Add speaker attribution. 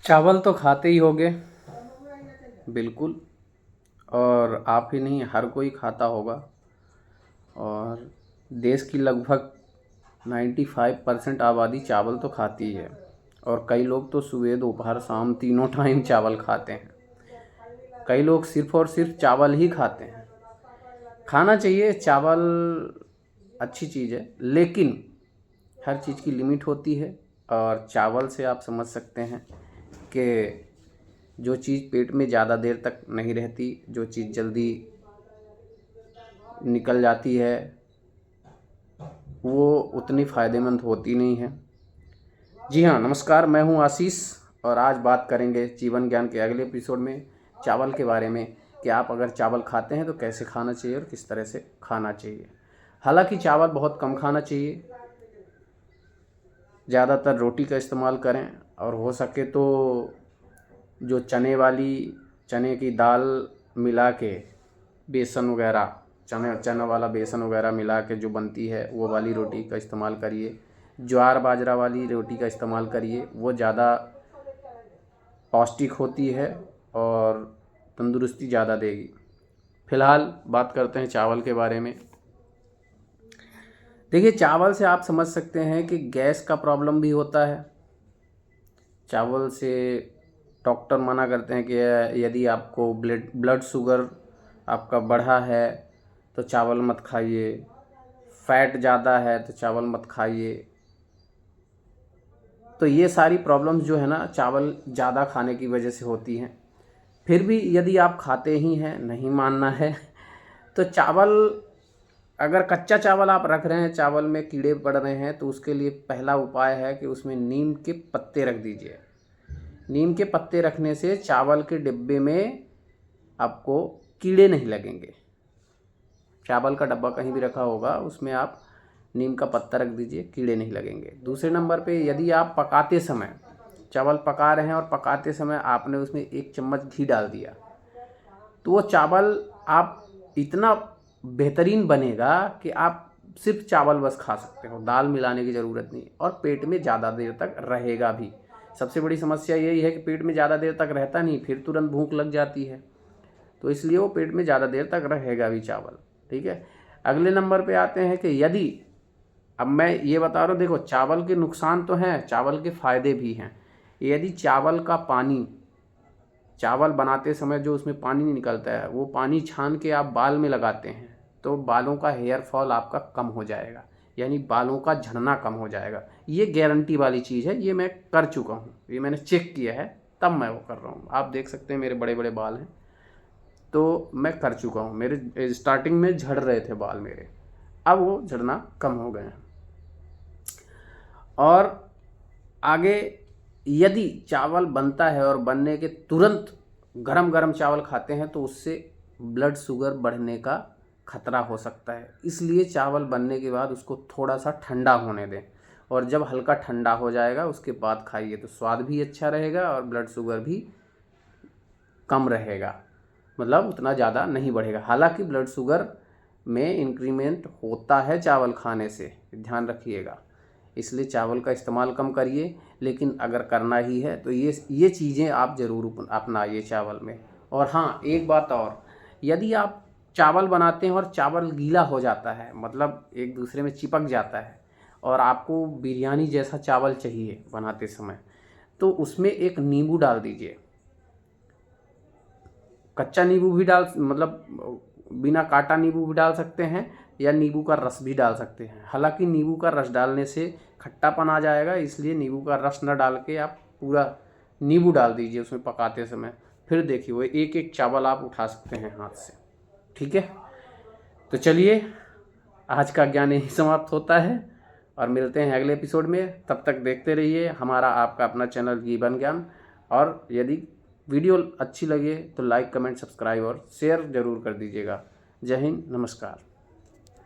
Speaker 1: चावल तो खाते ही होगे, बिल्कुल। और आप ही नहीं, हर कोई खाता होगा। और देश की लगभग 95% आबादी चावल तो खाती है। और कई लोग तो सुबह दोपहर शाम तीनों टाइम चावल खाते हैं। कई लोग सिर्फ़ और सिर्फ चावल ही खाते हैं। खाना चाहिए चावल, अच्छी चीज़ है, लेकिन हर चीज़ की लिमिट होती है। और चावल से आप समझ सकते हैं कि जो चीज़ पेट में ज़्यादा देर तक नहीं रहती, जो चीज़ जल्दी निकल जाती है, वो उतनी फ़ायदेमंद होती नहीं है। जी हाँ, नमस्कार, मैं हूँ आशीष। और आज बात करेंगे जीवन ज्ञान के अगले एपिसोड में चावल के बारे में कि आप अगर चावल खाते हैं तो कैसे खाना चाहिए और किस तरह से खाना चाहिए। हालांकि चावल बहुत कम खाना चाहिए, ज़्यादातर रोटी का इस्तेमाल करें। और हो सके तो जो चने की दाल मिला के, बेसन वगैरह, चना वाला बेसन वगैरह मिला के जो बनती है वो वाली रोटी का इस्तेमाल करिए। ज्वार बाजरा वाली रोटी का इस्तेमाल करिए, वो ज़्यादा पौष्टिक होती है और तंदुरुस्ती ज़्यादा देगी। फ़िलहाल बात करते हैं चावल के बारे में। देखिए, चावल से आप समझ सकते हैं कि गैस का प्रॉब्लम भी होता है। चावल से डॉक्टर मना करते हैं कि यदि आपको ब्लड शुगर आपका बढ़ा है तो चावल मत खाइए, फैट ज़्यादा है तो चावल मत खाइए। तो ये सारी प्रॉब्लम्स जो है ना, चावल ज़्यादा खाने की वजह से होती हैं। फिर भी यदि आप खाते ही हैं, नहीं मानना है, तो चावल, अगर कच्चा चावल आप रख रहे हैं, चावल में कीड़े पड़ रहे हैं, तो उसके लिए पहला उपाय है कि उसमें नीम के पत्ते रख दीजिए। नीम के पत्ते रखने से चावल के डिब्बे में आपको कीड़े नहीं लगेंगे। चावल का डब्बा कहीं भी रखा होगा, उसमें आप नीम का पत्ता रख दीजिए, कीड़े नहीं लगेंगे। दूसरे नंबर पे, यदि आप पकाते समय, चावल पका रहे हैं और पकाते समय आपने उसमें 1 चम्मच घी डाल दिया, तो वो चावल आप इतना बेहतरीन बनेगा कि आप सिर्फ चावल बस खा सकते हो, दाल मिलाने की ज़रूरत नहीं। और पेट में ज़्यादा देर तक रहेगा भी। सबसे बड़ी समस्या यही है कि पेट में ज़्यादा देर तक रहता नहीं, फिर तुरंत भूख लग जाती है। तो इसलिए वो पेट में ज़्यादा देर तक रहेगा भी चावल। ठीक है। अगले नंबर पे आते हैं कि यदि, अब मैं ये बता रहा हूँ, देखो चावल के नुकसान तो हैं, चावल के फ़ायदे भी हैं। यदि चावल का पानी, चावल बनाते समय जो उसमें पानी निकलता है, वो पानी छान के आप बाल में लगाते हैं तो बालों का हेयर फॉल आपका कम हो जाएगा, यानी बालों का झड़ना कम हो जाएगा। ये गारंटी वाली चीज़ है, ये मैं कर चुका हूँ, ये मैंने चेक किया है, तब मैं वो कर रहा हूँ। आप देख सकते हैं मेरे बड़े बड़े बाल हैं, तो मैं कर चुका हूँ। मेरे स्टार्टिंग में झड़ रहे थे बाल मेरे, अब वो झड़ना कम हो गए हैं। और आगे, यदि चावल बनता है और बनने के तुरंत गरम गरम चावल खाते हैं तो उससे ब्लड शुगर बढ़ने का खतरा हो सकता है। इसलिए चावल बनने के बाद उसको थोड़ा सा ठंडा होने दें, और जब हल्का ठंडा हो जाएगा उसके बाद खाइए, तो स्वाद भी अच्छा रहेगा और ब्लड शुगर भी कम रहेगा, मतलब उतना ज़्यादा नहीं बढ़ेगा। हालांकि ब्लड शुगर में इंक्रीमेंट होता है चावल खाने से, ध्यान रखिएगा। इसलिए चावल का इस्तेमाल कम करिए, लेकिन अगर करना ही है तो ये चीज़ें आप ज़रूर अपनाइए चावल में। और हाँ, एक बात और, यदि आप चावल बनाते हैं और चावल गीला हो जाता है, मतलब एक दूसरे में चिपक जाता है, और आपको बिरयानी जैसा चावल चाहिए बनाते समय, तो उसमें एक नींबू डाल दीजिए। कच्चा नींबू भी मतलब बिना काटा नींबू भी डाल सकते हैं, या नींबू का रस भी डाल सकते हैं। हालांकि नींबू का रस डालने से खट्टापन आ जाएगा, इसलिए नींबू का रस न डाल के आप पूरा नींबू डाल दीजिए उसमें पकाते समय। फिर देखिए, वो एक एक चावल आप उठा सकते हैं हाथ से। ठीक है, तो चलिए, आज का ज्ञान यही समाप्त होता है और मिलते हैं अगले एपिसोड में। तब तक देखते रहिए हमारा आपका अपना चैनल जीवन ज्ञान। और यदि वीडियो अच्छी लगे तो लाइक, कमेंट, सब्सक्राइब और शेयर ज़रूर कर दीजिएगा। जय हिंद, नमस्कार।